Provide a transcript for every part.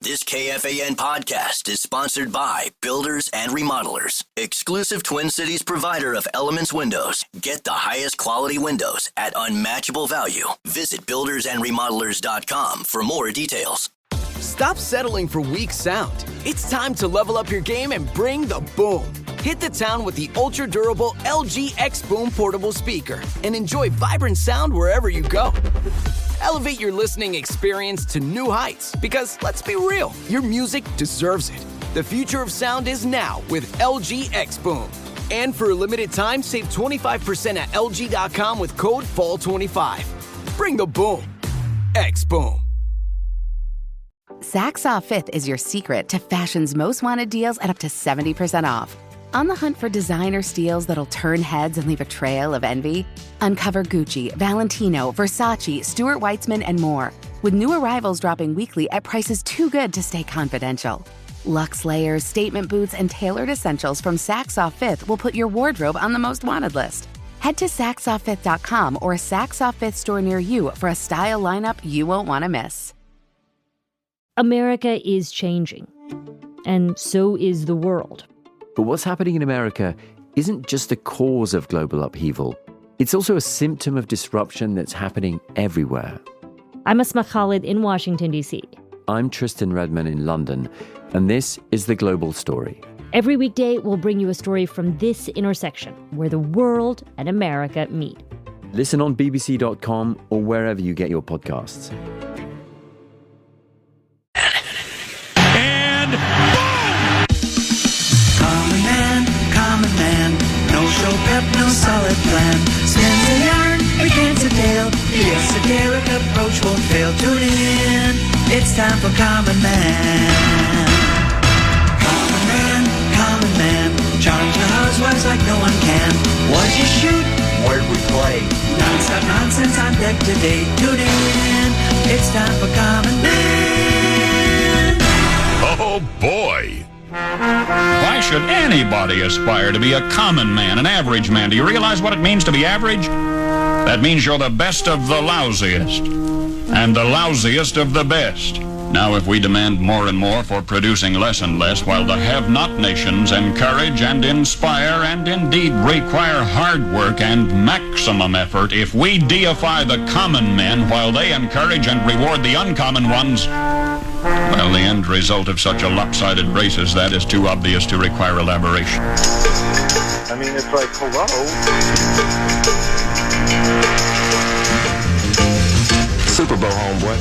This KFAN podcast is sponsored by Builders and Remodelers, exclusive Twin Cities provider of Elements Windows. Get the highest quality windows at unmatchable value. Visit buildersandremodelers.com for more details. Stop settling for weak sound. It's time to level up your game and bring the boom. Hit the town with the ultra-durable LG X Boom portable speaker and enjoy vibrant sound wherever you go. Elevate your listening experience to new heights because, let's be real, your music deserves it. The future of sound is now with LG X Boom. And for a limited time, save 25% at LG.com with code FALL25. Bring the boom. X Boom. Saks Off 5th is your secret to fashion's most wanted deals at up to 70% off. On the hunt for designer steals that'll turn heads and leave a trail of envy? Uncover Gucci, Valentino, Versace, Stuart Weitzman, and more, with new arrivals dropping weekly at prices too good to stay confidential. Luxe layers, statement boots, and tailored essentials from Saks Off 5th will put your wardrobe on the most wanted list. Head to SaksOff5th.com or a Saks Off 5th store near you for a style lineup you won't want to miss. America is changing, and so is the world. But what's happening in America isn't just the cause of global upheaval. It's also a symptom of disruption that's happening everywhere. I'm Asma Khalid in Washington, D.C. I'm Tristan Redman in London, and this is The Global Story. Every weekday, we'll bring you a story from this intersection, where the world and America meet. Listen on bbc.com or wherever you get your podcasts. And boom! Common man, no show pep, no solid plan. Spins a yarn, recants a tale. The esoteric approach won't fail. Tune in, it's time for Common Man. Common man, charms the housewives like no one can. What'd you shoot? Where'd we play? Non-stop nonsense on deck today. Tune in, it's time for Common Man. Oh boy! Why should anybody aspire to be a common man, an average man? Do you realize what it means to be average? That means you're the best of the lousiest, and the lousiest of the best. Now, if we demand more and more for producing less and less, while the have-not nations encourage and inspire and indeed require hard work and maximum effort, if we deify the common men while they encourage and reward the uncommon ones, well, the end result of such a lopsided race as that is too obvious to require elaboration. I mean, it's like, hello? Super Bowl, homeboy.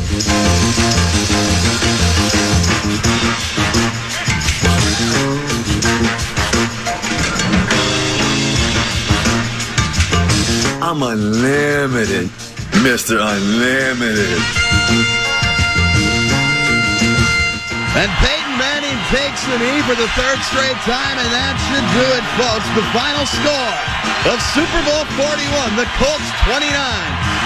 I'm unlimited, Mr. Unlimited. And Peyton Manning takes the knee for the third straight time, and that should do it, folks. The final score of Super Bowl 41, the Colts 29,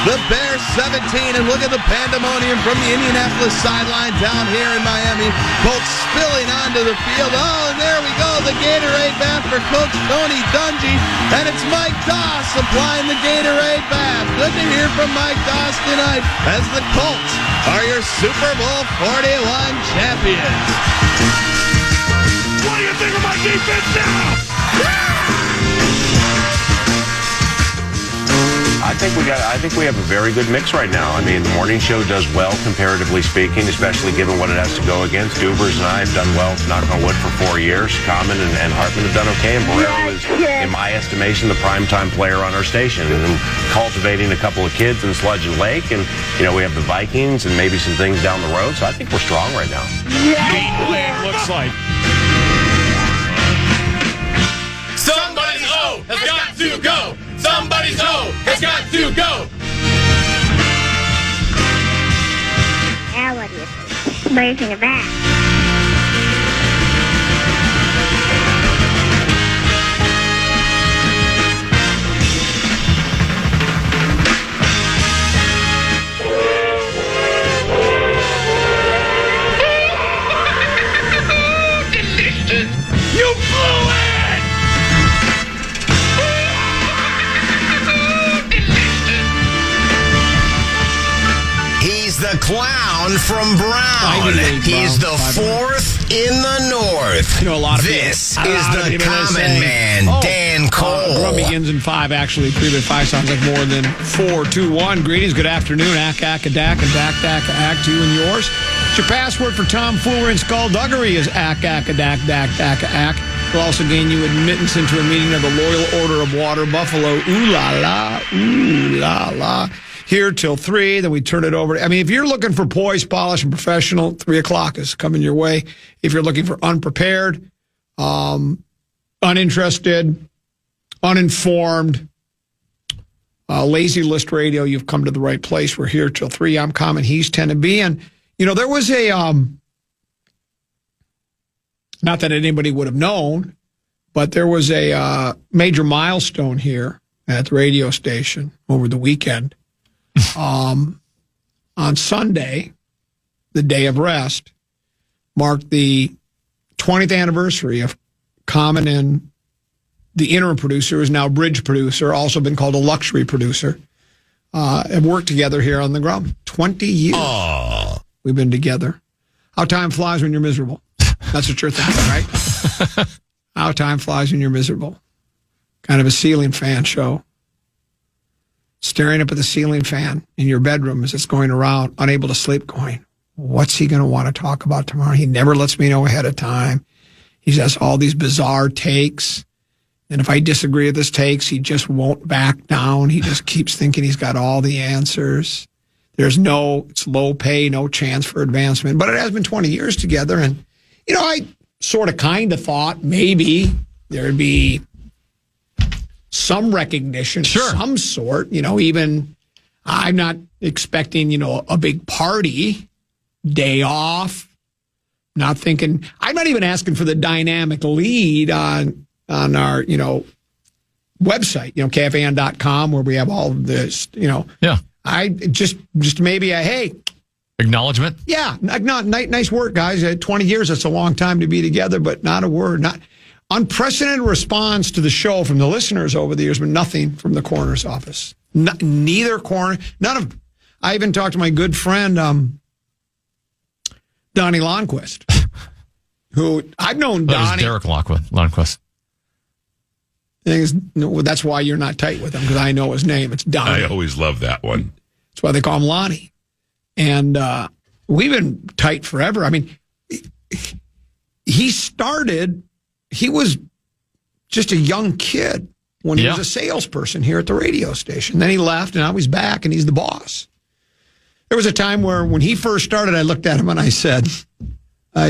the Bears 17, and look at the pandemonium from the Indianapolis sideline down here in Miami. Colts spilling onto the field. Oh, and there we go, the Gatorade bath for Coach Tony Dungy, and it's Mike Doss applying the Gatorade bath. Good to hear from Mike Doss tonight as the Colts are your Super Bowl 41 champions. What do you think of my defense now? I think we have a very good mix right now. I mean, the morning show does well, comparatively speaking, especially given what it has to go against. Dubers and I have done well, knock on wood, for 4 years. Common and Hartman have done okay, and Barrero is, in my estimation, the primetime player on our station. And cultivating a couple of kids in Sludge and Lake, and, you know, we have the Vikings and maybe some things down the road, so I think we're strong right now. It looks like. Somebody's O has got to go! Somebody's O has got to go! Now what do you think? What do you think of that? You blew it! He's the clown from Brown. He's the fourth in the north. You know, a lot of this people, is the common man, Dan Cole. Drum begins in 5, actually. 3 but 5 sounds like more than 4, 2, 1. Greetings, good afternoon. Ack-ack-a-dack, and back-dack-ack to you and yours. It's your password for tomfoolery and skullduggery is ack-ack-a-dack-dack-dack-ack. We'll also gain you admittance into a meeting of the Loyal Order of Water Buffalo. Ooh la la, ooh la la. Here till 3, then we turn it over. I mean, if you're looking for poise, polish, and professional, 3 o'clock is coming your way. If you're looking for unprepared, uninterested, uninformed, lazy list radio, you've come to the right place. We're here till 3. I'm Common, he's 10 to be. And, you know, there was a, not that anybody would have known, but there was a major milestone here at the radio station over the weekend. On Sunday, the day of rest, marked the 20th anniversary of Common and the interim producer, who is now bridge producer, also been called a luxury producer, have worked together here on the Grum. 20 years we've been together. How time flies when you're miserable. That's what you're thinking, right? How time flies when you're miserable. Kind of a ceiling fan show. Staring up at the ceiling fan in your bedroom as it's going around, unable to sleep, going, what's he going to want to talk about tomorrow? He never lets me know ahead of time. He has all these bizarre takes. And if I disagree with his takes, he just won't back down. He just keeps thinking he's got all the answers. It's low pay, no chance for advancement. But it has been 20 years together. And, you know, I sort of kind of thought maybe there'd be some recognition of some sort, you know, even I'm not expecting, you know, a big party, day off, not thinking, I'm not even asking for the dynamic lead on our, you know, website, you know, KFAN.com, where we have all of this, you know. Yeah. I just maybe hey. Acknowledgement? Yeah. Nice work, guys. 20 years, that's a long time to be together, but not a word, not unprecedented response to the show from the listeners over the years, but nothing from the coroner's office. Neither coroner, none of. I even talked to my good friend, Donnie Lonnquist, who I've known Donnie. Derek Lonnquist. That's why you're not tight with him, because I know his name. It's Donnie. I always love that one. That's why they call him Lonnie. And we've been tight forever. I mean, he was just a young kid when he was a salesperson here at the radio station. Then he left, and now he's back, and he's the boss. There was a time where when he first started, I looked at him and I said, I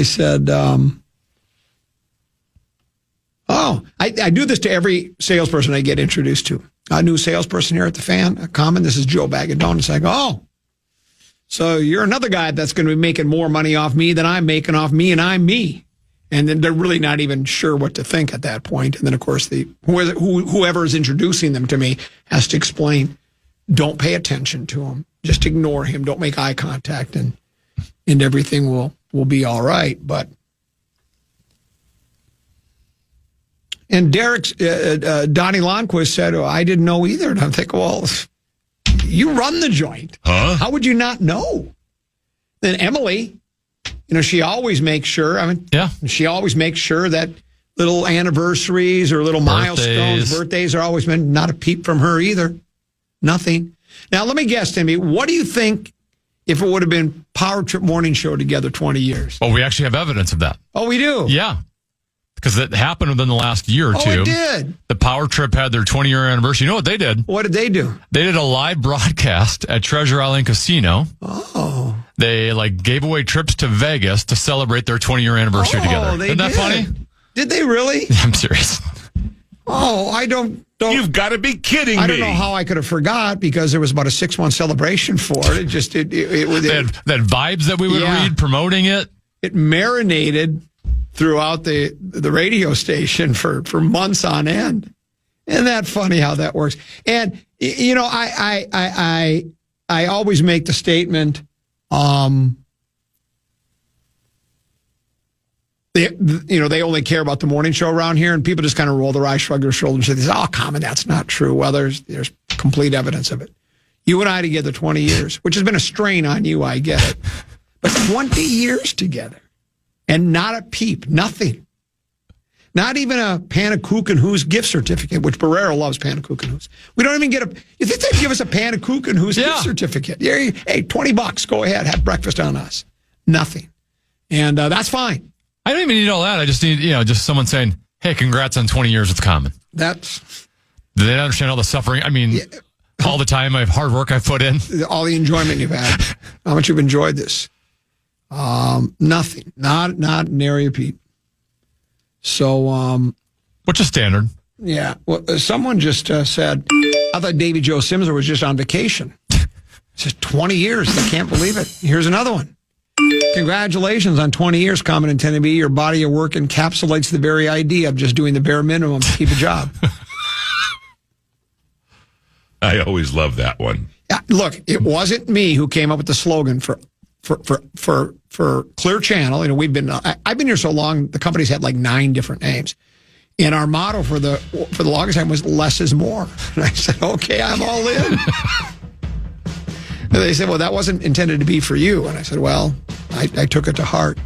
do this to every salesperson I get introduced to. A new salesperson here at the Fan, Common, this is Joe Bag of Donuts. I go, so you're another guy that's going to be making more money off me than I'm making off me, and I'm me. And then they're really not even sure what to think at that point. And then, of course, whoever is introducing them to me has to explain, don't pay attention to him. Just ignore him. Don't make eye contact, and everything will be all right. But and Derek's Donnie Lonnquist said, I didn't know either. And I'm thinking, well, you run the joint. Huh? How would you not know? Then Emily, you know, she always makes sure. She always makes sure that little anniversaries or little milestones, birthdays are always been not a peep from her either. Nothing. Now, let me guess, Timmy, what do you think if it would have been Power Trip Morning Show together 20 years? Oh, we actually have evidence of that. Oh, we do? Yeah. Because it happened within the last year or two. Oh, it did. The Power Trip had their 20-year anniversary. You know what they did? What did they do? They did a live broadcast at Treasure Island Casino. Oh. They gave away trips to Vegas to celebrate their 20-year anniversary together. Isn't that funny? Did they really? I'm serious. Oh, I don't. You've got to be kidding me. I don't know how I could have forgot, because there was about a 6-month celebration for it. It just it that vibes that we would read promoting it. It marinated throughout the radio station for months on end. Isn't that funny how that works? And you know, I always make the statement. They only care about the morning show around here, and people just kind of roll their eyes, shrug their shoulders, and say, "Oh, Common, that's not true." Well, there's complete evidence of it. You and I together 20 years, which has been a strain on you. I get it, But 20 years together and not a peep, nothing. Not even a Pannekuchenhoos gift certificate, which Barrero loves Pannekuchenhoos. We don't even get you think they'd give us a Pannekuchenhoos gift certificate? Yeah, hey, $20, go ahead, have breakfast on us. Nothing. And that's fine. I don't even need all that. I just need, just someone saying, hey, congrats on 20 years with Common. Do they understand all the suffering? I mean, all the time, hard work I've put in. All the enjoyment you've had. How much you've enjoyed this. Nothing. Not nary a peep. So, which is standard. Yeah. Well, someone just said, I thought Davy Joe Simser was just on vacation. It's just 20 years. I can't believe it. Here's another one. Congratulations on 20 years, Common and 10B. Your body of work encapsulates the very idea of just doing the bare minimum to keep a job. I always love that one. Look, it wasn't me who came up with the slogan for Clear Channel. I've been here so long, the company's had like 9 different names. And our motto for the longest time was less is more. And I said, okay, I'm all in. And they said, well, that wasn't intended to be for you. And I said, well, I took it to heart.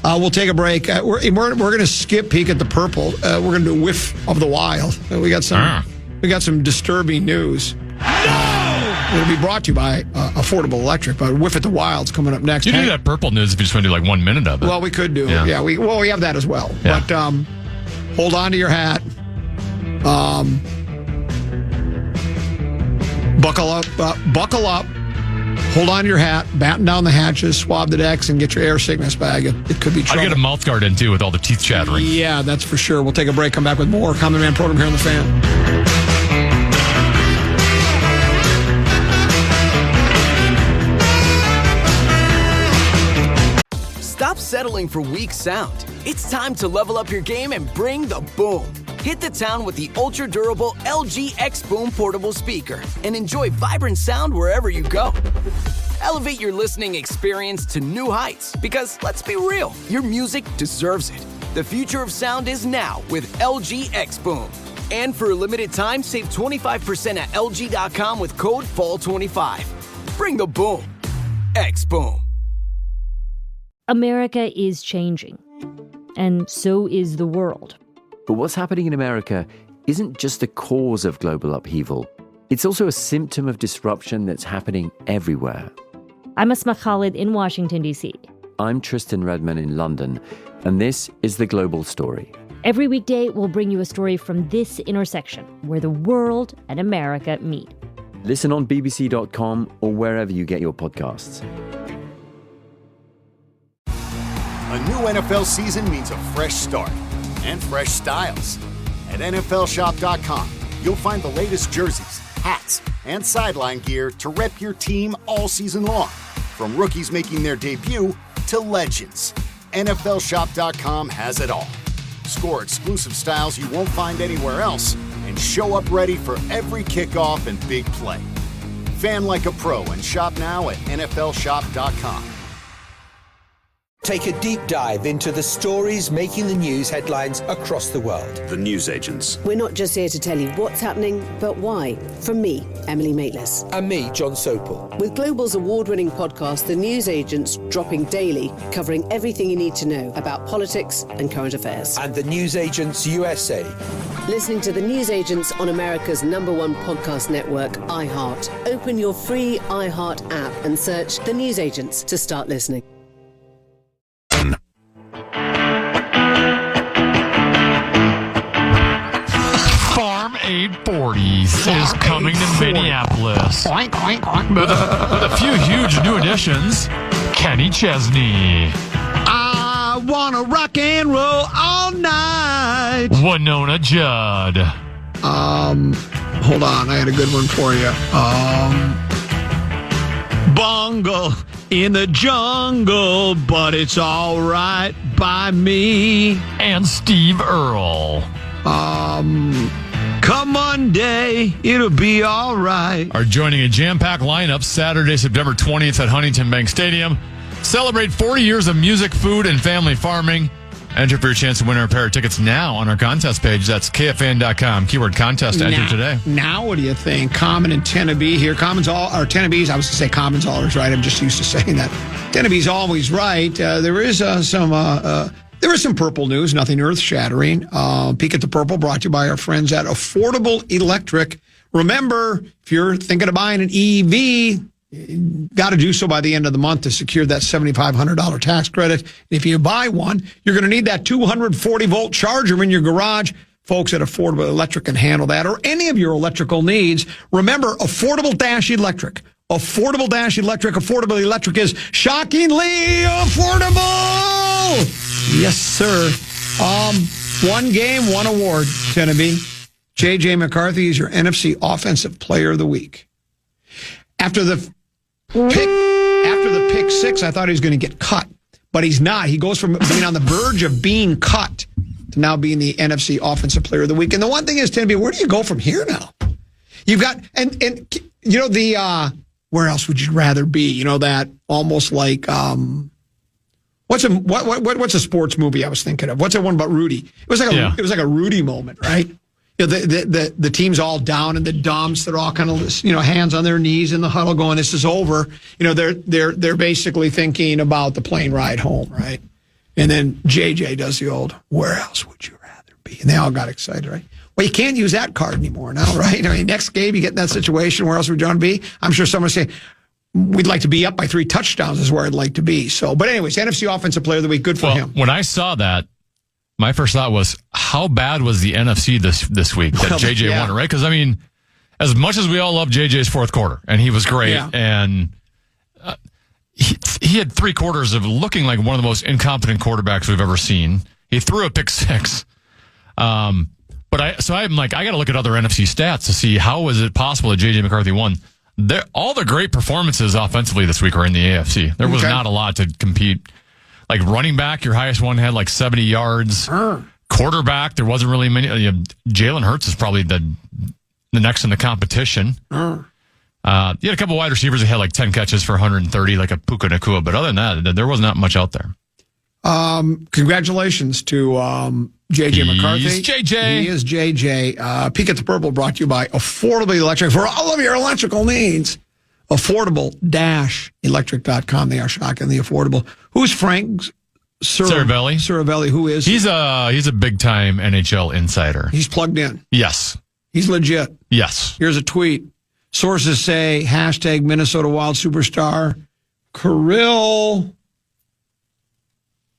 We'll take a break. We're going to skip peek at the purple. We're going to do Whiff of the Wild. We got some disturbing news. No! It'll be brought to you by Affordable Electric, but Whiff at the Wild's coming up next. You do that purple news if you just want to do like 1 minute of it. Well, we could do. Yeah, we have that as well. Yeah. But hold on to your hat. Buckle up. Hold on to your hat, batten down the hatches, swab the decks, and get your air sickness bag. It could be trouble. I'll get a mouth guard in, too, with all the teeth chattering. Yeah, that's for sure. We'll take a break, come back with more Common Man program here on The Fan. Stop settling for weak sound. It's time to level up your game and bring the boom. Hit the town with the ultra-durable LG X Boom portable speaker and enjoy vibrant sound wherever you go. Elevate your listening experience to new heights because, let's be real, your music deserves it. The future of sound is now with LG X Boom. And for a limited time, save 25% at LG.com with code FALL25. Bring the boom. X Boom. America is changing, and so is the world. But what's happening in America isn't just the cause of global upheaval. It's also a symptom of disruption that's happening everywhere. I'm Asma Khalid in Washington, D.C. I'm Tristan Redman in London, and this is The Global Story. Every weekday, we'll bring you a story from this intersection where the world and America meet. Listen on bbc.com or wherever you get your podcasts. A new NFL season means a fresh start and fresh styles. At NFLshop.com, you'll find the latest jerseys, hats, and sideline gear to rep your team all season long. From rookies making their debut to legends, NFLshop.com has it all. Score exclusive styles you won't find anywhere else and show up ready for every kickoff and big play. Fan like a pro and shop now at NFLshop.com. Take a deep dive into the stories making the news headlines across the world. The News Agents. We're not just here to tell you what's happening, but why. From me, Emily Maitlis. And me, John Sopel. With Global's award-winning podcast, The News Agents, dropping daily, covering everything you need to know about politics and current affairs. And The News Agents USA. Listening to The News Agents on America's #1 podcast network, iHeart. Open your free iHeart app and search The News Agents to start listening. Farm Aid 40s is coming to Minneapolis. With a few huge new additions. Kenny Chesney. I want to rock and roll all night. Winona Judd. Hold on, I had a good one for you. Bungle in the jungle, but it's all right by me. And Steve Earle. Come Monday, it'll be all right. Are joining a jam-packed lineup Saturday, September 20th at Huntington Bank Stadium. Celebrate 40 years of music, food, and family farming. Enter for your chance to win a pair of tickets now on our contest page. That's KFAN.com. Keyword contest to enter today. Now, what do you think? Common and Tennessee here. Common's all, or Tennessee's, I was going to say Common's always right. I'm just used to saying that. Tennessee's always right. There is some purple news, nothing earth-shattering. Peek at the Purple brought to you by our friends at Affordable Electric. Remember, if you're thinking of buying an EV, you got to do so by the end of the month to secure that $7,500 tax credit. And if you buy one, you're going to need that 240-volt charger in your garage. Folks at Affordable Electric can handle that, or any of your electrical needs. Remember, Affordable-Electric. Affordable-Electric. Affordable Electric is shockingly affordable. Yes, sir. One game, one award, Tennessee. J.J. McCarthy is your NFC Offensive Player of the Week. After the pick six, I thought he was going to get cut, but he's not. He goes from being on the verge of being cut to now being the NFC Offensive Player of the Week. And the one thing is, Tennessee, where do you go from here now? You've got and you know the where else would you rather be? You know, that almost like what's a sports movie I was thinking of? What's that one about Rudy? It was like a Rudy moment, right? You know, the team's all down in the dumps. They're all kind of, hands on their knees in the huddle going, this is over. You know, they're basically thinking about the plane ride home, right? And then JJ does the old, where else would you rather be? And they all got excited, right? Well, you can't use that card anymore now, right? I mean, next game, you get in that situation, where else would you want to be? I'm sure someone will say, we'd like to be up by 3 touchdowns is where I'd like to be. So, but anyways, NFC Offensive Player of the Week, good for him. When I saw that, my first thought was, how bad was the NFC this week that JJ won, right? Because, I mean, as much as we all love JJ's fourth quarter, and he was great, and he had 3 quarters of looking like one of the most incompetent quarterbacks we've ever seen. He threw a pick 6. I'm like, I got to look at other NFC stats to see how is it possible that JJ McCarthy won. All the great performances offensively this week are in the AFC. There was not a lot to compete. Like running back, your highest one had like 70 yards. Quarterback, there wasn't really many. Jalen Hurts is probably the next in the competition. You had a couple wide receivers that had like 10 catches for 130, like a Puka Nacua. But other than that, there was not much out there. Congratulations to JJ McCarthy. He's JJ. He is JJ. Peek at the Purple brought to you by Affordable Electric. For all of your electrical needs, affordable-electric.com. They are shockingly affordable. Who's Frank Saravelli? Who is He's a big-time NHL insider. He's plugged in. Yes. He's legit. Yes. Here's a tweet. Sources say, hashtag Minnesota Wild superstar Kirill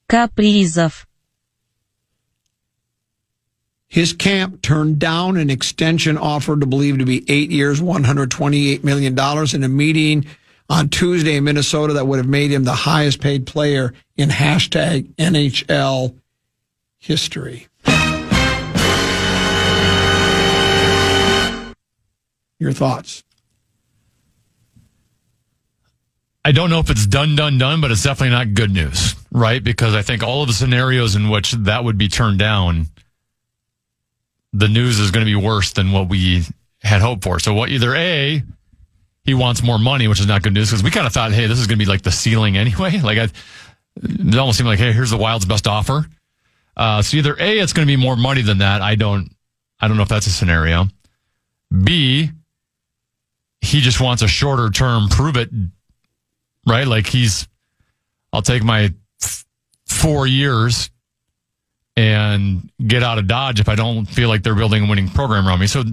Kaprizov. His camp turned down an extension offered to believe to be 8 years, $128 million in a meeting on Tuesday in Minnesota that would have made him the highest paid player in hashtag NHL history. Your thoughts? I don't know if it's done, but it's definitely not good news, right? Because I think all of the scenarios in which that would be turned down, the news is going to be worse than what we had hoped for. So either A, he wants more money, which is not good news, because we kind of thought, hey, this is going to be like the ceiling anyway. It almost seemed like, hey, here's the Wild's best offer. So either A, it's going to be more money than that. I don't know if that's a scenario. B, he just wants a shorter term, prove it, right? Like I'll take my 4 years and get out of Dodge if I don't feel like they're building a winning program around me. So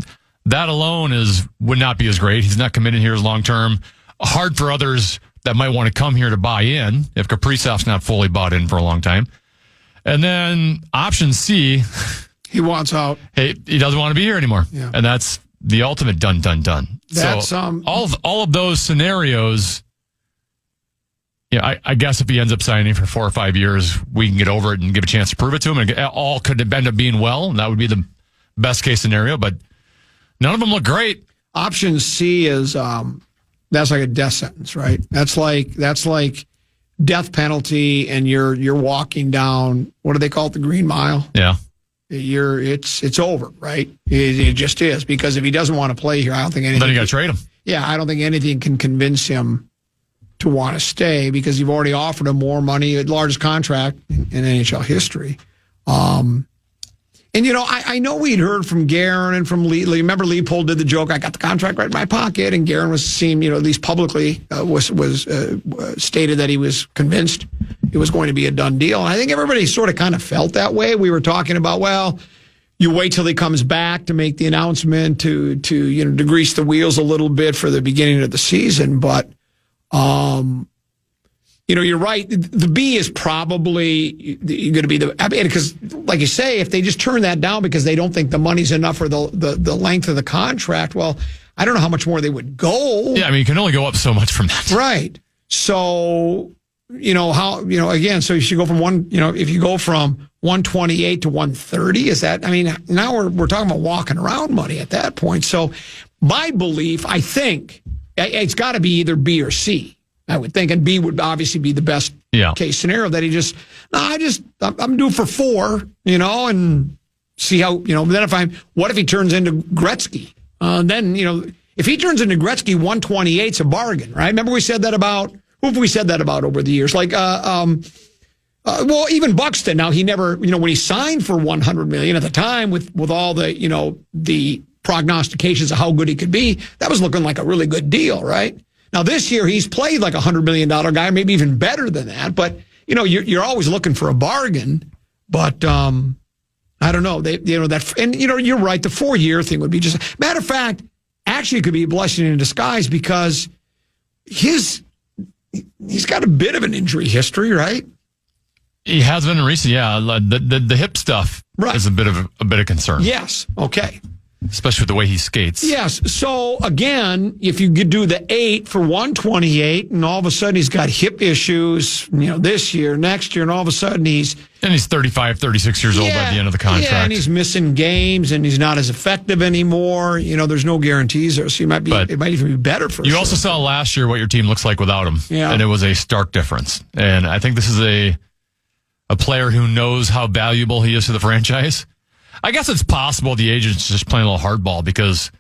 that alone would not be as great. He's not committed here as long term. Hard for others that might want to come here to buy in if Kaprizov's not fully bought in for a long time. And then option C, he wants out. Hey, he doesn't want to be here anymore. Yeah. And that's the ultimate done. That's so all of those scenarios. Yeah, I guess if he ends up signing for 4 or 5 years, we can get over it and give a chance to prove it to him. And all could end up being well, and that would be the best case scenario. But none of them look great. Option C is that's like a death sentence, right? That's like death penalty, and you're walking down. What do they call it? The Green Mile. Yeah. It's over, right? It just is, because if he doesn't want to play here, I don't think anything. Then you got to trade him. Yeah, I don't think anything can convince him to want to stay because you've already offered him more money, largest contract in NHL history. And, I know we'd heard from Guerin and from Lee. Remember, Leopold did the joke, I got the contract right in my pocket, and Guerin was seen, at least publicly, was stated that he was convinced it was going to be a done deal. And I think everybody sort of kind of felt that way. We were talking about, well, you wait till he comes back to make the announcement to grease the wheels a little bit for the beginning of the season. But, you're right. The B is probably going to be because, like you say, if they just turn that down because they don't think the money's enough for the length of the contract, well, I don't know how much more they would go. Yeah, you can only go up so much from that. Right. So, again, so you should go from if you go from 128 to 130, is that, now we're talking about walking around money at that point. So my belief, I think, it's got to be either B or C. I would think, and B would obviously be the best case scenario that I'm due for 4, and see how, then what if he turns into Gretzky? Then, if he turns into Gretzky, 128's a bargain, right? Remember we said that about, who have we said that about over the years? Like, even Buxton. Now he never, when he signed for $100 million at the time with all the, the prognostications of how good he could be, that was looking like a really good deal, right? Now, this year, he's played like a $100 million guy, maybe even better than that. But, you're always looking for a bargain. But I don't know. You're right. The 4-year thing would be just, matter of fact, actually it could be a blessing in disguise because he's got a bit of an injury history, right? He has been in recent, the hip stuff is a bit of concern. Yes. Okay. Especially with the way he skates. Yes. So, again, if you could do the 8 for 128, and all of a sudden he's got hip issues, this year, next year, and all of a sudden he's 35, 36 years old by the end of the contract. Yeah, and he's missing games, and he's not as effective anymore. There's no guarantees there, so it might even be better for us. You also saw last year what your team looks like without him. Yeah. And it was a stark difference. And I think this is a player who knows how valuable he is to the franchise. I guess it's possible the agent's just playing a little hardball because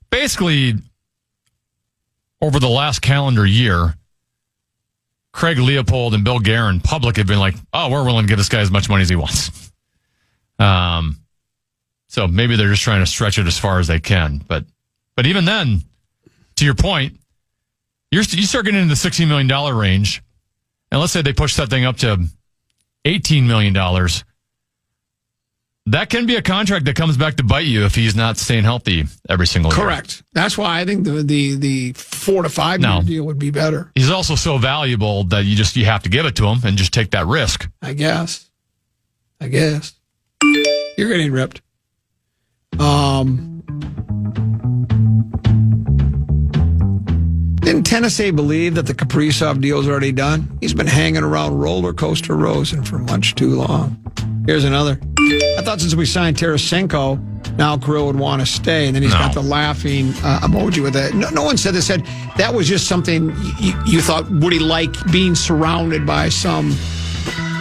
basically over the last calendar year, Craig Leopold and Bill Guerin, public, have been like, oh, we're willing to give this guy as much money as he wants. So maybe they're just trying to stretch it as far as they can. But even then, to your point, you start getting into the $60 million range, and let's say they push that thing up to $18 million. That can be a contract that comes back to bite you if he's not staying healthy every single year. Correct. That's why I think the 4 to 5 year deal would be better. He's also so valuable that you have to give it to him and just take that risk. I guess. You're getting ripped. Didn't Tennessee believe that the Kaprizov deal is already done? He's been hanging around Roller Coaster Rosen for much too long. Here's another. I thought since we signed Tarasenko, now Kirill would want to stay. And then he's got the laughing emoji with that. No one said this. Said that was just something you thought, would he like being surrounded by some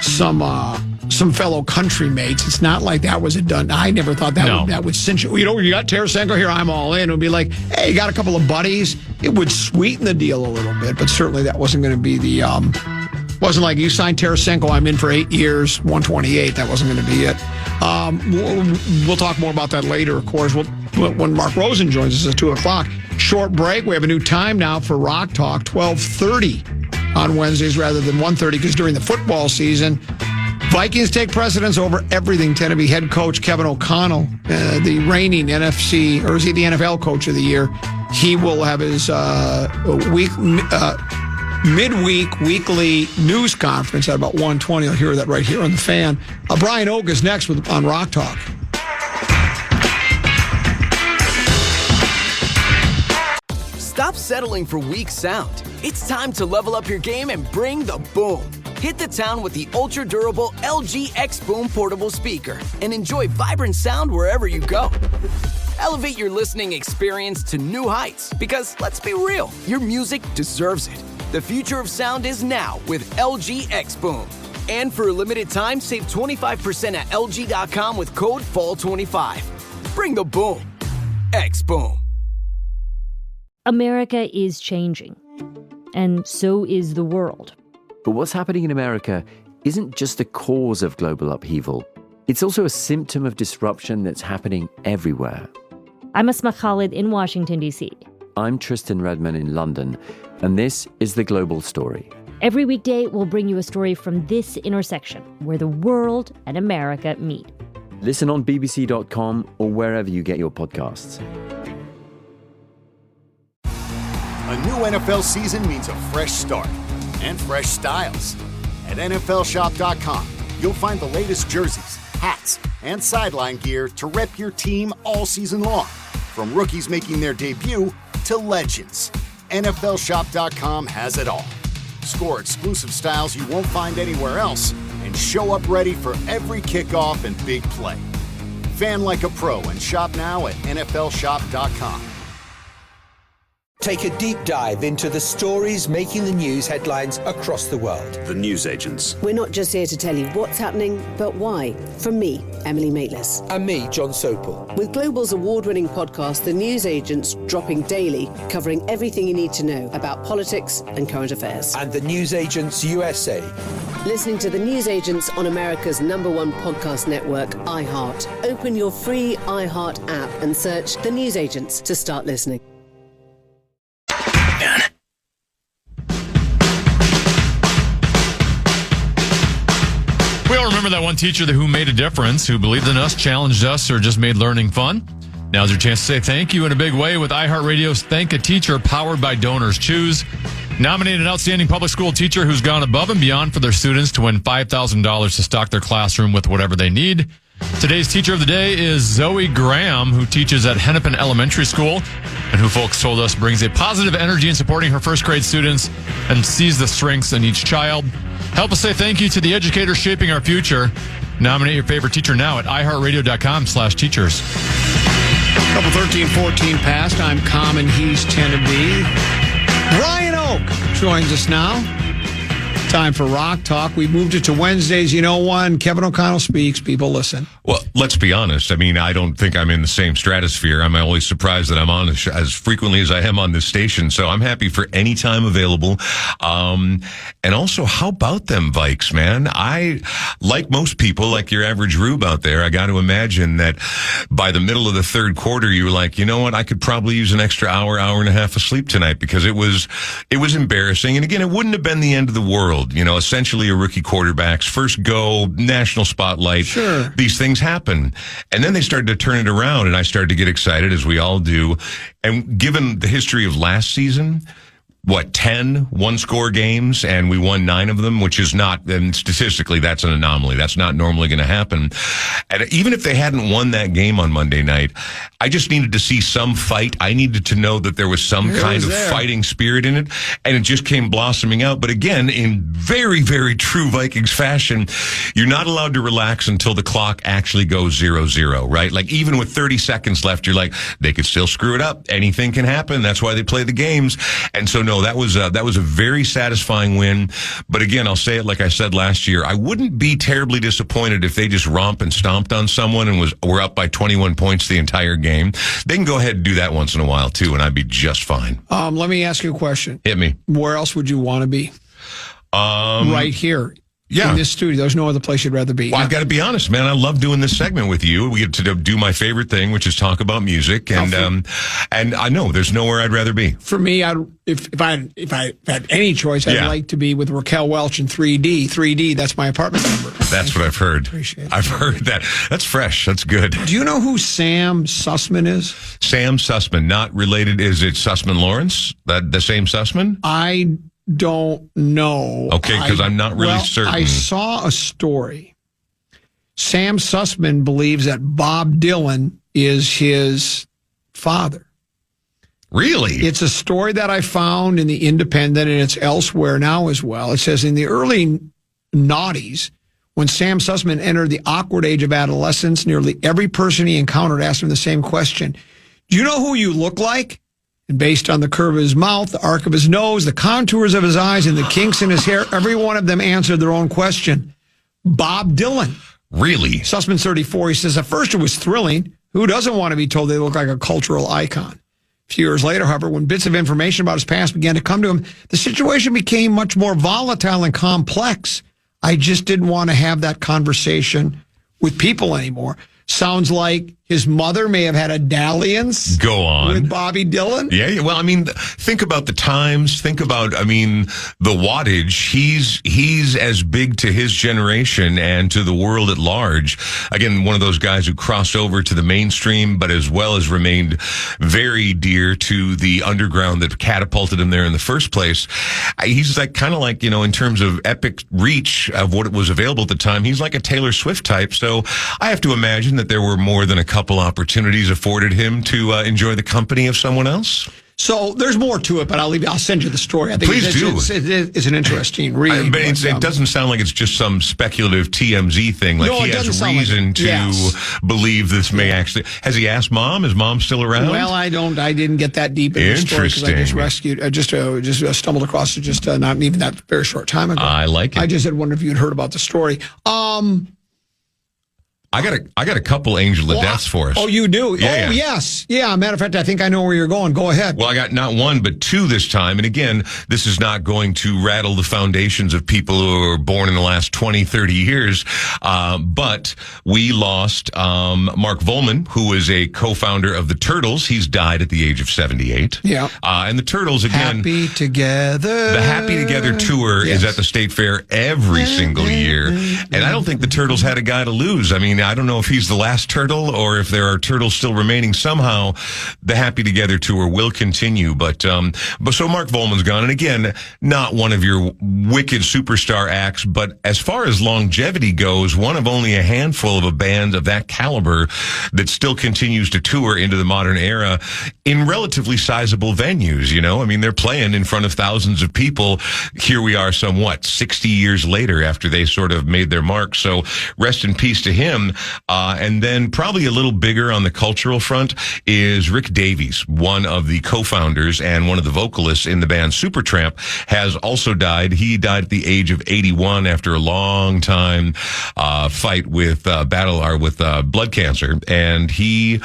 fellow country mates? It's not like that was a done. I never thought that would cinch it. You got Tarasenko here, I'm all in. It would be like, hey, you got a couple of buddies. It would sweeten the deal a little bit, but certainly that wasn't going to be the wasn't like you signed Tarasenko, I'm in for 8 years, 128. That wasn't going to be it. We'll talk more about that later, of course. When Mark Rosen joins us at 2 o'clock. Short break. We have a new time now for Rock Talk, 12:30 on Wednesdays rather than 1:30 because during the football season, Vikings take precedence over everything. Tennessee head coach Kevin O'Connell, the reigning NFL Coach of the Year, he will have his midweek weekly news conference at about 1:20. I'll hear that right here on the Fan. Brian Oak is next on Rock Talk. Stop settling for weak sound. It's time to level up your game and bring the boom. Hit the town with the ultra-durable LG X Boom portable speaker and enjoy vibrant sound wherever you go. Elevate your listening experience to new heights because, let's be real, your music deserves it. The future of sound is now with LG X Boom. And for a limited time, save 25% at LG.com with code FALL25. Bring the boom. X Boom. America is changing. and so is the world. But what's happening in America isn't just the cause of global upheaval. It's also a symptom of disruption that's happening everywhere. I'm Asma Khalid in Washington, D.C. I'm Tristan Redman in London, and this is The Global Story. Every weekday, we'll bring you a story from this intersection where the world and America meet. Listen on bbc.com or wherever you get your podcasts. A new NFL season means a fresh start and fresh styles. At NFLshop.com, you'll find the latest jerseys, hats, and sideline gear to rep your team all season long. From rookies making their debut to legends, NFLshop.com has it all. Score exclusive styles you won't find anywhere else and show up ready for every kickoff and big play. Fan like a pro and shop now at NFLshop.com. Take a deep dive into the stories making the news headlines across the world. The news agents. We're not just here to tell you what's happening, but why. From me, Emily Maitlis. And me, John Sopel. With Global's award-winning podcast, The News Agents, dropping daily, covering everything you need to know about politics and current affairs. And The News Agents USA. Listening to The News Agents on America's #1 podcast network, iHeart. Open your free iHeart app and search The News Agents to start listening. We all remember that one teacher who made a difference, who believed in us, challenged us, or just made learning fun. Now's your chance to say thank you in a big way with iHeartRadio's Thank a Teacher, powered by Donors Choose. Nominate an outstanding public school teacher who's gone above and beyond for their students to win $5,000 to stock their classroom with whatever they need. Today's teacher of the day is Zoe Graham, who teaches at Hennepin Elementary School and who folks told us brings a positive energy in supporting her first grade students and sees the strengths in each child. Help us say thank you to the educators shaping our future. Nominate your favorite teacher now at iHeartRadio.com/teachers. Couple 13-14 past. I'm Common. He's 10 to be. Brian Oak joins us now. Time for Rock Talk. We moved it to Wednesdays. You know when Kevin O'Connell speaks, people listen. Well, let's be honest. I mean, I don't think I'm in the same stratosphere. I'm always surprised that I'm on as frequently as I am on this station. So I'm happy for any time available. And also, how about them Vikes, man? I, like most people, like your average rube out there, I got to imagine that by the middle of the third quarter, you were like, you know what? I could probably use an extra hour and a half of sleep tonight because it was embarrassing. And again, it wouldn't have been the end of the world. You know, essentially a rookie quarterback's first go, national spotlight. Sure. These things happen. And then they started to turn it around, and I started to get excited, as we all do. And given the history of last season, 10 one-score games, and we won 9 of them, which is not, and statistically, that's an anomaly. That's not normally going to happen. And even if they hadn't won that game on Monday night, I just needed to see some fight. I needed to know that there was some kind of fighting spirit in it, and it just came blossoming out. But again, in very, very true Vikings fashion, you're not allowed to relax until the clock actually goes 0-0, right? Like, even with 30 seconds left, you're like, they could still screw it up. Anything can happen. That's why they play the games. And so, no, that was a very satisfying win. But again, I'll say it like I said last year, I wouldn't be terribly disappointed if they just romp and stomped on someone and were up by 21 points the entire game. They can go ahead and do that once in a while too, and I'd be just fine. Let me ask you a question. Hit me. Where else would you want to be? Right here. Yeah. In this studio. There's no other place you'd rather be. Well, I've got to be honest, man. I love doing this segment with you. We get to do my favorite thing, which is talk about music. And I know there's nowhere I'd rather be. For me, if I had any choice, I'd like to be with Raquel Welch in 3D. 3D, that's my apartment number. That's what I've heard. Appreciate it. I've heard that. That's fresh. That's good. Do you know who Sam Sussman is? Sam Sussman. Not related. Is it Sussman Lawrence? The same Sussman? I don't know. Okay, because I'm not really certain. I saw a story. Sam Sussman believes that Bob Dylan is his father. Really? It's a story that I found in the Independent, and it's elsewhere now as well. It says in the early noughties, when Sam Sussman entered the awkward age of adolescence, nearly every person he encountered asked him the same question. Do you know who you look like? And based on the curve of his mouth, the arc of his nose, the contours of his eyes, and the kinks in his hair, every one of them answered their own question. Bob Dylan. Really? Sussman's 34. He says, at first it was thrilling. Who doesn't want to be told they look like a cultural icon? few years later, however, when bits of information about his past began to come to him, the situation became much more volatile and complex. I just didn't want to have that conversation with people anymore. Sounds like his mother may have had a dalliance. Go on. With Bobby Dylan. Yeah. Well, I mean, think about the times. Think about, I mean, the wattage. He's as big to his generation and to the world at large. Again, one of those guys who crossed over to the mainstream, but as well as remained very dear to the underground that catapulted him there in the first place. He's like kind of like, you know, in terms of epic reach of what was available at the time, he's like a Taylor Swift type. So I have to imagine that there were more than a couple opportunities afforded him to enjoy the company of someone else. So there's more to it, but I'll send you the story. I think Please do. It's an interesting read. But it doesn't sound like it's just some speculative TMZ thing. Like, he has reason to believe this may actually. Has he asked Mom? Is Mom still around? Well, I didn't get that deep into the story because I just stumbled across it just not even that very short time ago. I like it. I just had wondered if you'd heard about the story. I got a couple angel of deaths for us. Oh, you do? Yeah. Yes. Yeah, matter of fact, I think I know where you're going. Go ahead. Well, I got not one, but two this time. And again, this is not going to rattle the foundations of people who were born in the last 20, 30 years. But we lost Mark Volman, who was a co-founder of the Turtles. He's died at the age of 78. Yeah. And the Turtles, again. Happy Together. The Happy Together tour is at the State Fair every single year. And I don't think the Turtles had a guy to lose. I mean, I don't know if he's the last turtle or if there are turtles still remaining. Somehow, the Happy Together tour will continue. But so Mark Volman's gone. And again, not one of your wicked superstar acts, but as far as longevity goes, one of only a handful of a band of that caliber that still continues to tour into the modern era in relatively sizable venues, you know? I mean, they're playing in front of thousands of people. Here we are 60 years later after they sort of made their mark. So rest in peace to him. And then probably a little bigger on the cultural front is Rick Davies, one of the co-founders and one of the vocalists in the band Supertramp, has also died. He died at the age of 81 after a long time fight with blood cancer. And he's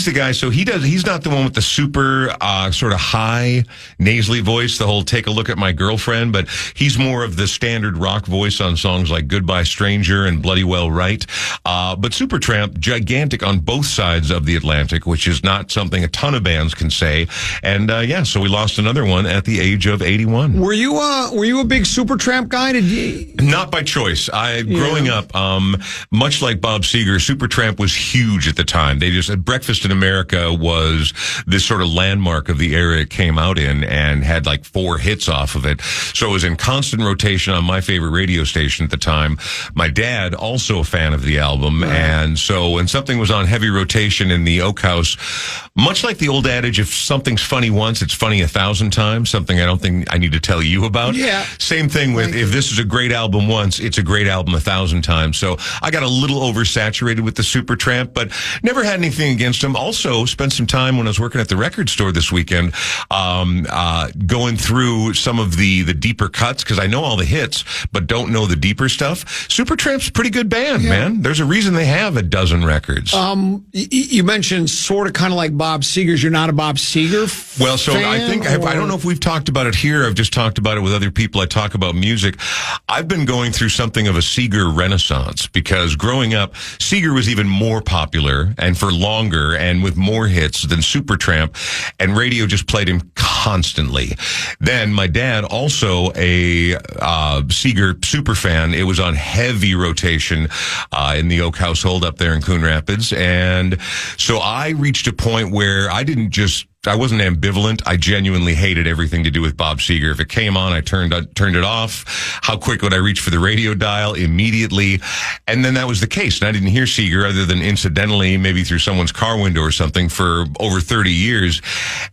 the guy. So he's not the one with the super sort of high nasally voice, the whole "take a look at my girlfriend," but he's more of the standard rock voice on songs like "Goodbye Stranger" and "Bloody Well Right." But Supertramp, gigantic on both sides of the Atlantic, which is not something a ton of bands can say. And so we lost another one at the age of 81. Were you a big Supertramp guy? Not by choice. Growing up, much like Bob Seger, Supertramp was huge at the time. Breakfast in America was this sort of landmark of the era it came out in, and had like 4 hits off of it. So it was in constant rotation on my favorite radio station at the time. My dad, also a fan of the album. And so when something was on heavy rotation in the Oak House, much like the old adage, if something's funny once, it's funny 1,000 times, something I don't think I need to tell you about. Yeah. Same thing with, if this is a great album once, it's a great album 1,000 times. So I got a little oversaturated with the Supertramp, but never had anything against them. Also spent some time when I was working at the record store this weekend, going through some of the deeper cuts, because I know all the hits, but don't know the deeper stuff. Supertramp's a pretty good band, man. There's a reason they have a dozen records. You mentioned sort of kind of like Bob Seger's. You're not a Bob Seger Well, so fan, I don't know if we've talked about it here. I've just talked about it with other people. I talk about music. I've been going through something of a Seger renaissance, because growing up, Seger was even more popular and for longer and with more hits than Supertramp, and radio just played him constantly. Then my dad, also a Seger super fan. It was on heavy rotation in the Oak household up there in Coon Rapids. And so I reached a point where I wasn't ambivalent. I genuinely hated everything to do with Bob Seger. If it came on, I turned it off. How quick would I reach for the radio dial? Immediately. And then that was the case. And I didn't hear Seger other than incidentally, maybe through someone's car window or something, for over 30 years.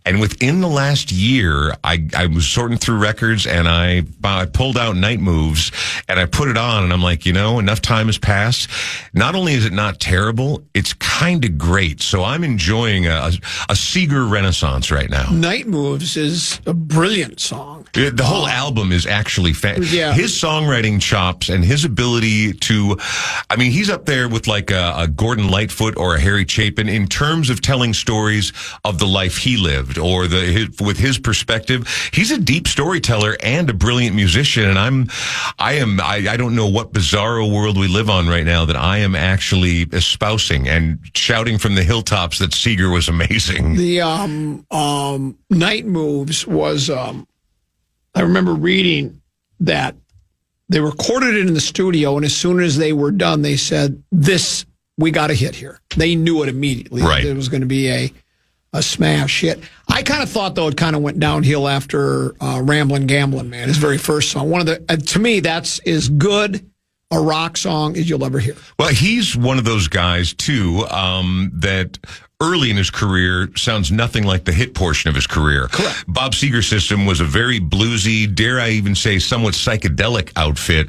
And within the last year, I was sorting through records, and I pulled out Night Moves and I put it on, and I'm like, enough time has passed. Not only is it not terrible, it's kind of great. So I'm enjoying a Seger renaissance renaissance right now. Night Moves is a brilliant song. The whole album is actually Yeah. His songwriting chops and his ability to, I mean, he's up there with like a Gordon Lightfoot or a Harry Chapin in terms of telling stories of the life he lived or with his perspective. He's a deep storyteller and a brilliant musician. And I don't know what bizarro world we live on right now that I am actually espousing and shouting from the hilltops that Seeger was amazing. The Night Moves was, I remember reading that they recorded it in the studio, and as soon as they were done, they said, we got a hit here. They knew it immediately. Right. It was going to be a smash hit. I kind of thought, though, it kind of went downhill after Ramblin' Gamblin' Man, his very first song. To me, that's as good a rock song as you'll ever hear. Well, he's one of those guys, too, that early in his career sounds nothing like the hit portion of his career. Correct. Bob Seger's system was a very bluesy, dare I even say, somewhat psychedelic outfit,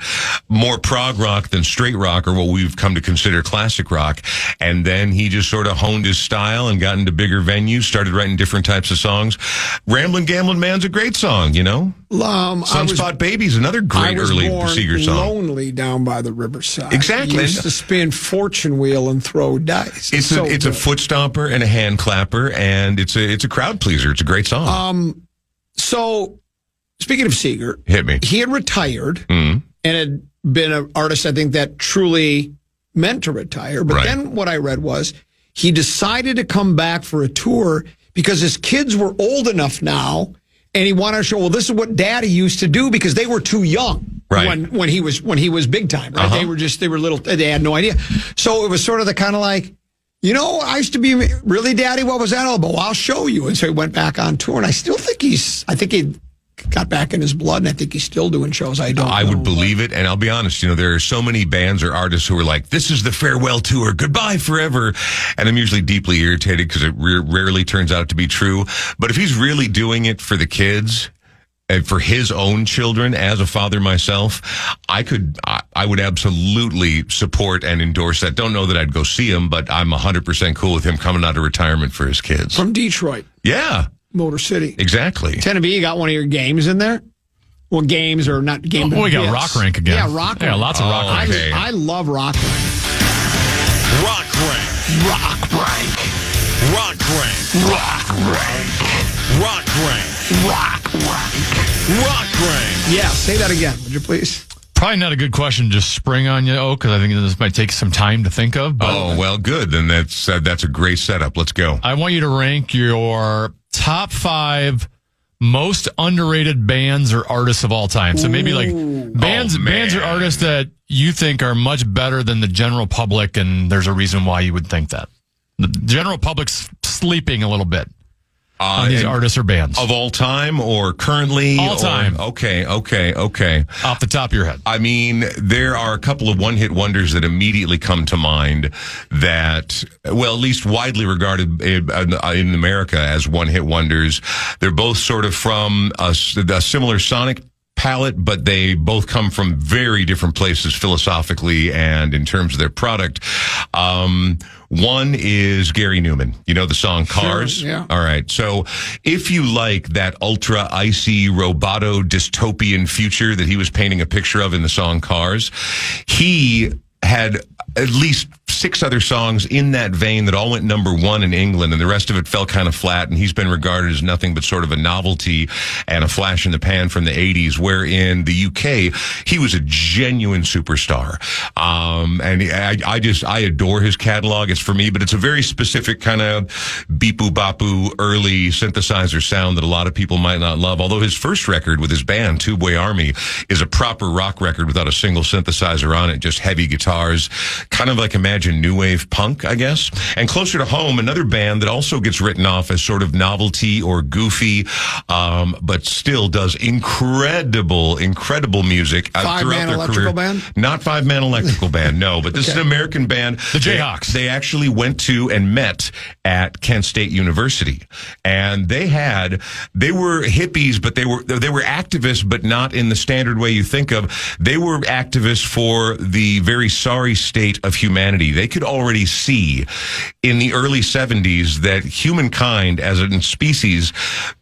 more prog rock than straight rock, or what we've come to consider classic rock. And then he just sort of honed his style and got into bigger venues, started writing different types of songs. Ramblin' Gamblin' Man's a great song, you know? Sunspot Baby's another great early Seeger song. Lonely down by the riverside. Exactly. He used to spin fortune wheel and throw dice. It's a foot stomper and a hand clapper, and it's a crowd pleaser. It's a great song. So, speaking of Seeger, hit me. He had retired and had been an artist, I think, that truly meant to retire. But then what I read was he decided to come back for a tour because his kids were old enough now, and he wanted to show, well, this is what Daddy used to do, because they were too young when he was big time. Right? They were little. They had no idea. So it was sort of the kind of like, you know, I used to be, really, Daddy, what was that all about? Well, I'll show you. And so he went back on tour, and I still think he got back in his blood, and I think he's still doing shows. I would believe it, and I'll be honest, you know, there are so many bands or artists who are like, this is the farewell tour, goodbye forever, and I'm usually deeply irritated because it rarely turns out to be true. But if he's really doing it for the kids and for his own children, as a father myself, I would absolutely support and endorse that. Don't know that I'd go see him, but I'm 100% cool with him coming out of retirement for his kids. From Detroit. Yeah. Motor City. Exactly. Tennessee, you got one of your games in there? Well, games or not games. We got Rock Rank again. Yeah, Rock Rank. Yeah, lots of Rock Rank. Okay. I love Rock Rank. Rock Rank. Rock Rank. Rock Rank. Rock Rank. Rock Rank. Rock Rank. Rock Rank. Yeah, say that again, would you please? Probably not a good question to just spring on you, because I think this might take some time to think of. But Oh, well, good. Then that's a great setup. Let's go. I want you to rank your top 5 most underrated bands or artists of all time. So maybe like bands or artists that you think are much better than the general public, and there's a reason why you would think that. The general public's sleeping a little bit on these artists or bands. Of all time or currently? All time. Okay. Off the top of your head. I mean, there are a couple of one-hit wonders that immediately come to mind that, well, at least widely regarded in America as one-hit wonders. They're both sort of from a similar sonic palette, but they both come from very different places philosophically and in terms of their product. One is Gary Newman. You know the song Cars? Sure, yeah. All right. So if you like that ultra icy, roboto, dystopian future that he was painting a picture of in the song Cars, he had at least 6 other songs in that vein that all went number 1 in England, and the rest of it fell kind of flat, and he's been regarded as nothing but sort of a novelty and a flash in the pan from the 80s, where in the UK, he was a genuine superstar. And I adore his catalog. It's for me, but it's a very specific kind of beep-boo-bop-boo early synthesizer sound that a lot of people might not love, although his first record with his band, Two Boy Army, is a proper rock record without a single synthesizer on it, just heavy guitars, kind of like Imagine New Wave punk, I guess. And closer to home, another band that also gets written off as sort of novelty or goofy, but still does incredible music throughout their Electrical career. Band? Not 5-Man Electrical Band, no, but this is an American band. The Jayhawks. They actually went to and met at Kent State University, and they were hippies, but they were activists, but not in the standard way you think of. They were activists for the very sorry state of humanity. they could already see in the early 70s that humankind as a species,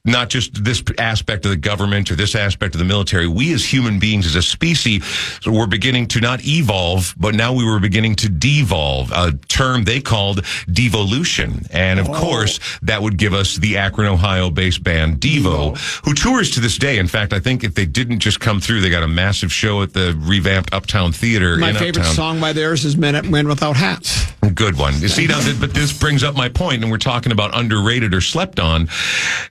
not just this aspect of the government or this aspect of the military, we as human beings as a species were beginning to not evolve, but now we were beginning to devolve, a term they called devolution. And of course, that would give us the Akron, Ohio-based band Devo, who tours to this day. In fact, I think if they didn't just come through, they got a massive show at the revamped Uptown Theater. My favorite song by theirs is Men Without Hats. Good one. You see, now, but this brings up my point, and we're talking about underrated or slept on.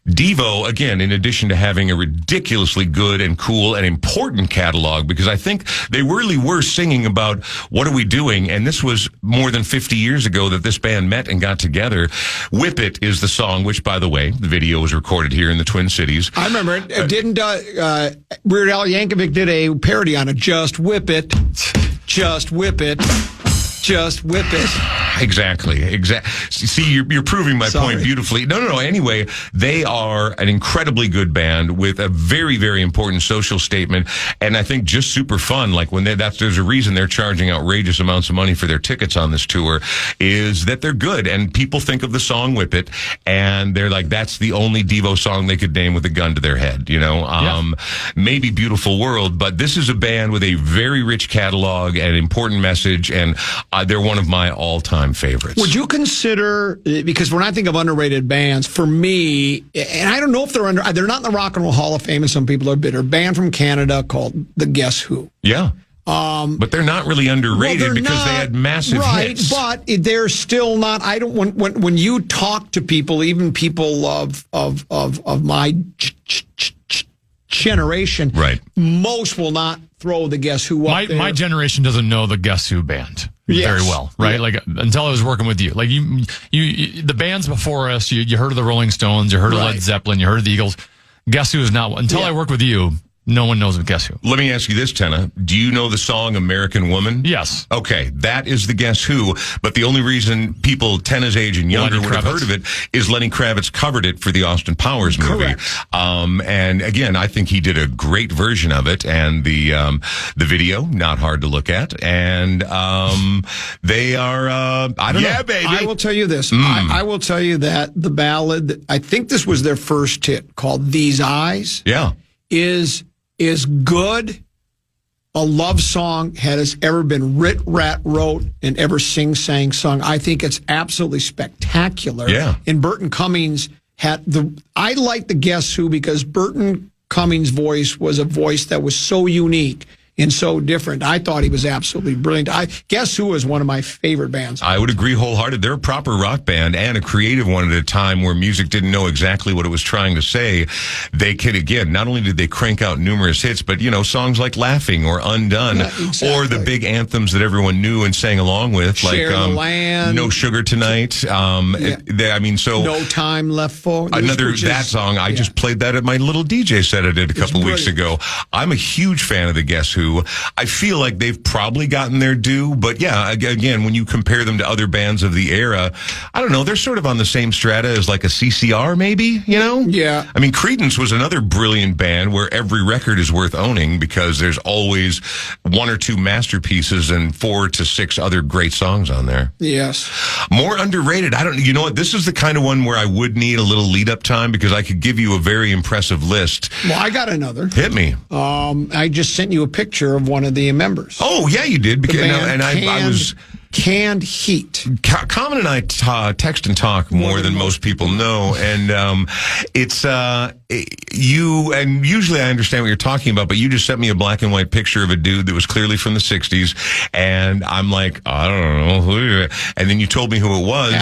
Devo, again, in addition to having a ridiculously good and cool and important catalog, because I think they really were singing about what are we doing, and this was more than 50 years ago that this band met and got together. Whip It is the song, which, by the way, the video was recorded here in the Twin Cities. I remember it. Didn't Weird Al Yankovic did a parody on it, Just Whip It, Just Whip It. Just whip it. Exactly. See, you're proving my point beautifully. No. Anyway, they are an incredibly good band with a very, very important social statement, and I think just super fun. Like when there's a reason they're charging outrageous amounts of money for their tickets on this tour, is that they're good, and people think of the song "Whip It," and they're like, that's the only Devo song they could name with a gun to their head. Maybe "Beautiful World," but this is a band with a very rich catalog and important message, and they're one of my all-time favorites. Would you consider, because when I think of underrated bands, for me, and I don't know if they're not in the Rock and Roll Hall of Fame, and some people are bitter, a band from Canada called the Guess Who. Yeah. But they're not really underrated because they had massive hits. But they're still not. I don't. When you talk to people, even people of my generation, right? Most will not throw the Guess Who up there. My generation doesn't know the Guess Who band very well, right? Yeah. Like until I was working with you. Like you the bands before us, you heard of the Rolling Stones, you heard of Led Zeppelin, you heard of the Eagles. Guess Who is not until I worked with you. No one knows of Guess Who. Let me ask you this, Tenna. Do you know the song American Woman? Yes. Okay, that is the Guess Who, but the only reason people Tenna's age and younger would have heard of it is Lenny Kravitz covered it for the Austin Powers movie. Correct. And again, I think he did a great version of it, and the video, not hard to look at, and they are, I don't know. Baby. I will tell you this. I will tell you that the ballad, I think this was their first hit, called These Eyes. Yeah. Is good a love song has ever been wrote and ever sang sung. I think it's absolutely spectacular. Yeah. And Burton Cummings I like the Guess Who because Burton Cummings' voice was a voice that was so unique and so different. I thought he was absolutely brilliant. Guess Who is one of my favorite bands. I would agree wholeheartedly. They're a proper rock band and a creative one at a time where music didn't know exactly what it was trying to say. They could, again, not only did they crank out numerous hits, but, songs like Laughing or Undone or the big anthems that everyone knew and sang along with, Share like the Land. No Sugar Tonight. No Time Left For. That song, I just played that at my little DJ set I did a couple weeks ago. I'm a huge fan of the Guess Who. I feel like they've probably gotten their due, but yeah, again, when you compare them to other bands of the era, I don't know, they're sort of on the same strata as like a CCR maybe, Yeah. I mean, Creedence was another brilliant band where every record is worth owning because there's always one or two masterpieces and 4 to 6 other great songs on there. Yes. More underrated. You know what? This is the kind of one where I would need a little lead up time because I could give you a very impressive list. Well, I got another. Hit me. I just sent you a picture of one of the members. Oh, yeah, you did. Because, I was Canned Heat. Common and I text and talk more than most people know, and it's you. And usually I understand what you're talking about, but you just sent me a black and white picture of a dude that was clearly from the '60s, and I'm like, I don't know who. And then you told me who it was.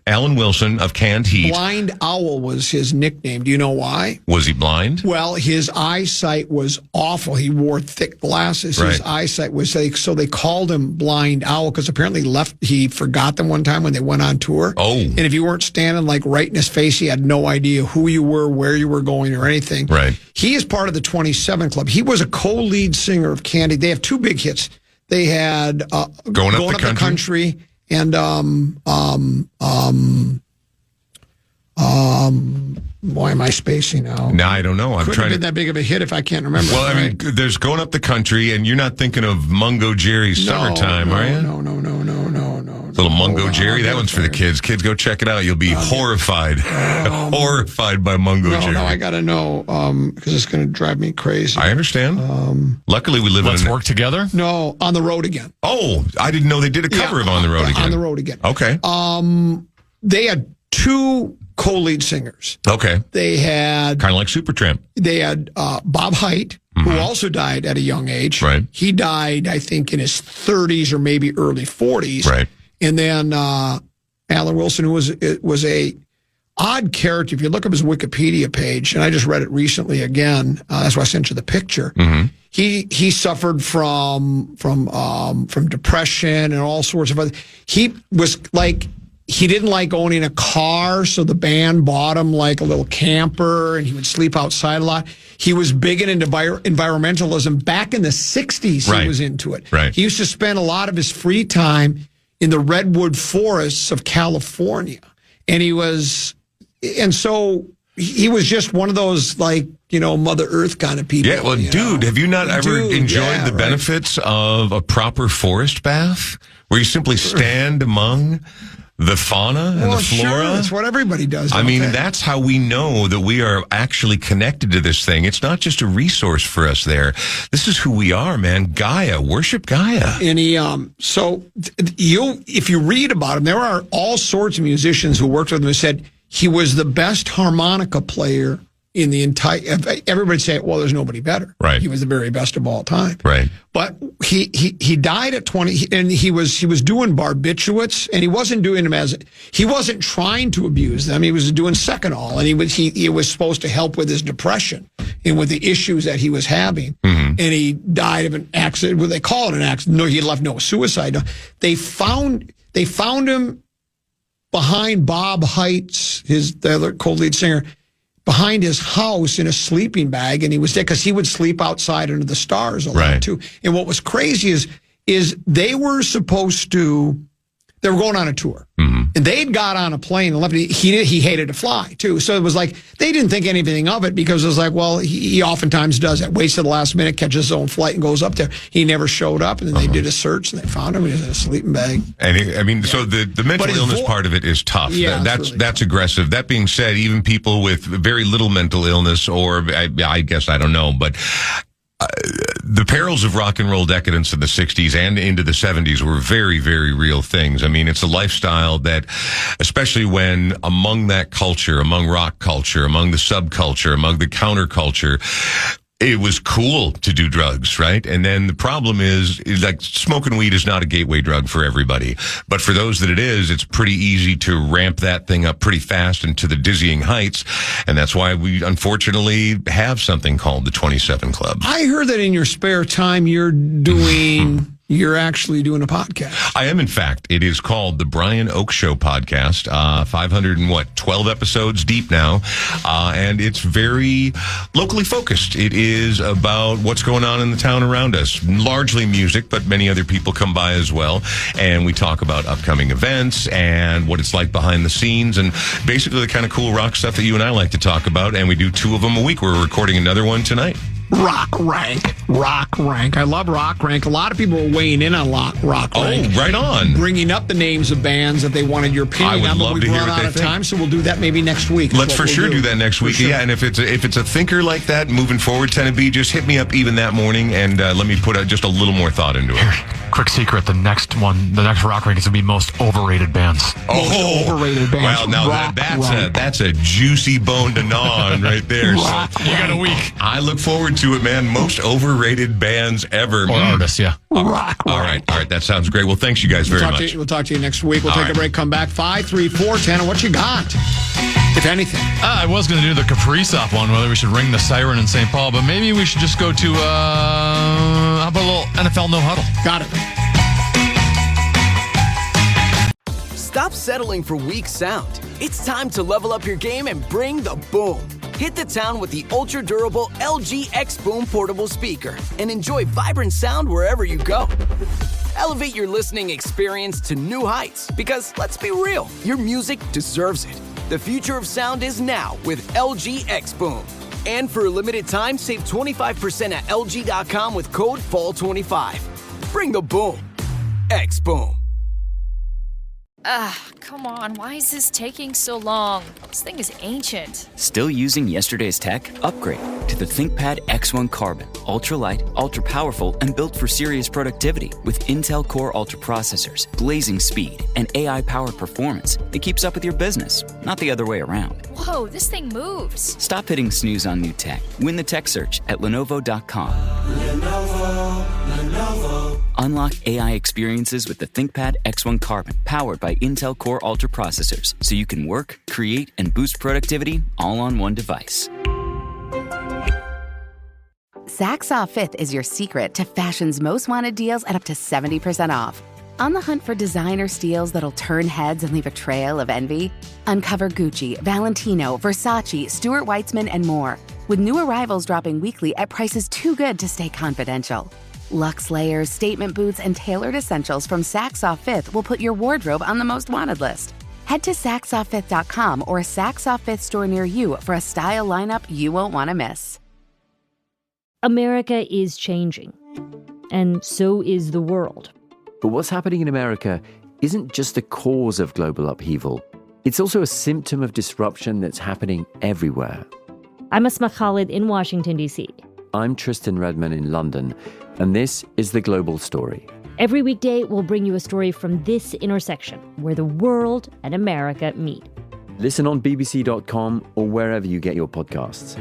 Alan Wilson of Canned Heat. Blind Owl was his nickname. Do you know why? Was he blind? Well, his eyesight was awful. He wore thick glasses. Right. His eyesight was so they called him Blind Owl because apparently he forgot them one time when they went on tour. Oh. And if you weren't standing like right in his face, he had no idea who you were, where you were going, or anything. Right. He is part of the 27 Club. He was a co-lead singer of Candy. They have 2 big hits. They had Going Up the Country and why am I spacing now? No, I don't know. Couldn't have been that big of a hit if I can't remember. Well, I mean, there's Going Up the Country, and you're not thinking of Mungo Jerry's Summertime, are you? No. Little Mungo Jerry. That one's for the kids. Kids, go check it out. You'll be horrified. Horrified by Mungo Jerry. No, I got to know because it's going to drive me crazy. I understand. Luckily, we live in... Let's work together? No, On the Road Again. Oh, I didn't know they did a cover of On the Road Again. On the Road Again. Okay. They had two co-lead singers. Okay. They had... Kind of like Supertramp. They had Bob Haidt, who also died at a young age. Right. He died, I think, in his 30s or maybe early 40s. Right. And then Alan Wilson, who was a odd character. If you look up his Wikipedia page, and I just read it recently again, that's why I sent you the picture. Mm-hmm. He suffered from depression and all sorts of other. He was like, he didn't like owning a car, so the band bought him like a little camper, and he would sleep outside a lot. He was big into environmentalism. Back in the 60s, Right. he was into it. Right. He used to spend a lot of his free time in the redwood forests of California. And so he was just one of those, like, Mother Earth kind of people. Yeah, well, dude, have you not ever enjoyed the benefits of a proper forest bath where you simply stand among the fauna and the flora? Sure, that's what everybody does. I mean, that's how we know that we are actually connected to this thing. It's not just a resource for us there. This is who we are, man. Gaia. Worship Gaia. And if you read about him, there are all sorts of musicians who worked with him who said he was the best harmonica player in the entire... Everybody say, well, there's nobody better. Right. He was the very best of all time. Right. But he died at 20, and he was doing barbiturates, and he wasn't doing them he wasn't trying to abuse them. He was doing Seconal, and he was supposed to help with his depression and with the issues that he was having. Mm-hmm. And he died of an accident. Well, they call it an accident. No, he left no suicide. No. They found him behind Bob Height's, the other co-lead singer, behind his house in a sleeping bag, and he was there because he would sleep outside under the stars a lot too. And what was crazy is they were going on a tour, and they'd got on a plane and left. He hated to fly too, so it was like they didn't think anything of it because it was like, well, he oftentimes does that. Waits to the last minute, catches his own flight, and goes up there. He never showed up, and then they did a search and they found him. He was in a sleeping bag. And so the mental illness part of it is tough. Yeah, that's aggressive. That being said, even people with very little mental illness, or I guess I don't know, but. The perils of rock and roll decadence in the 60s and into the 70s were very, very real things. I mean, it's a lifestyle that, especially when among that culture, among rock culture, among the subculture, among the counterculture, it was cool to do drugs, right? And then the problem is like smoking weed is not a gateway drug for everybody. But for those that it is, it's pretty easy to ramp that thing up pretty fast and to the dizzying heights. And that's why we unfortunately have something called the 27 Club. I heard that in your spare time you're actually doing a podcast. I am, in fact. It is called the Brian Oak Show Podcast. 12 episodes deep now. And it's very locally focused. It is about what's going on in the town around us. Largely music, but many other people come by as well. And we talk about upcoming events and what it's like behind the scenes and basically the kind of cool rock stuff that you and I like to talk about. And we do 2 of them a week. We're recording another one tonight. Rock Rank. I love Rock Rank. A lot of people are weighing in on Rock Rank. Oh, right on. Bringing up the names of bands that they wanted your opinion on. I would love to hear what they think. We've run out of time, so we'll do that maybe next week. Let's for sure do that next week. Sure. Yeah, and if it's a thinker like that, moving forward, 10 B, just hit me up even that morning, and let me put just a little more thought into it. Quick secret, the next Rock Rank is going to be most overrated bands. Most overrated bands. Well, now that's a juicy bone to gnaw on right there. We got a week. I look forward to it, man. Most overrated bands ever. Or artists, yeah. All right. That sounds great. Well, thanks you guys very much. We'll talk to you next week. We'll take a break, come back. 53410. What you got, if anything? I was going to do the Kaprizov one, whether we should ring the siren in St. Paul, but maybe we should just go to, how about a little NFL No Huddle? Got it. Stop settling for weak sound. It's time to level up your game and bring the boom. Hit the town with the ultra-durable LG X Boom portable speaker and enjoy vibrant sound wherever you go. Elevate your listening experience to new heights because, let's be real, your music deserves it. The future of sound is now with LG X Boom. And for a limited time, save 25% at LG.com with code FALL25. Bring the boom. X Boom. Come on. Why is this taking so long? This thing is ancient. Still using yesterday's tech? Upgrade to the ThinkPad X1 Carbon. Ultra-light, ultra-powerful, and built for serious productivity. With Intel Core Ultra processors, blazing speed, and AI-powered performance that keeps up with your business, not the other way around. Whoa, this thing moves. Stop hitting snooze on new tech. Win the tech search at Lenovo.com. Lenovo. Unlock AI experiences with the ThinkPad X1 Carbon, powered by Intel Core Ultra processors, so you can work, create, and boost productivity all on one device. Saks Off 5th is your secret to fashion's most wanted deals at up to 70% off. On the hunt for designer steals that'll turn heads and leave a trail of envy? Uncover Gucci, Valentino, Versace, Stuart Weitzman, and more, with new arrivals dropping weekly at prices too good to stay confidential. Luxe layers, statement boots, and tailored essentials from Saks Off 5th will put your wardrobe on the most wanted list. Head to SaksOff5th.com or a Saks Off 5th store near you for a style lineup you won't want to miss. America is changing, and so is the world. But what's happening in America isn't just the cause of global upheaval. It's also a symptom of disruption that's happening everywhere. I'm Asma Khalid in Washington, D.C. I'm Tristan Redman in London, and this is The Global Story. Every weekday, we'll bring you a story from this intersection where the world and America meet. Listen on bbc.com or wherever you get your podcasts.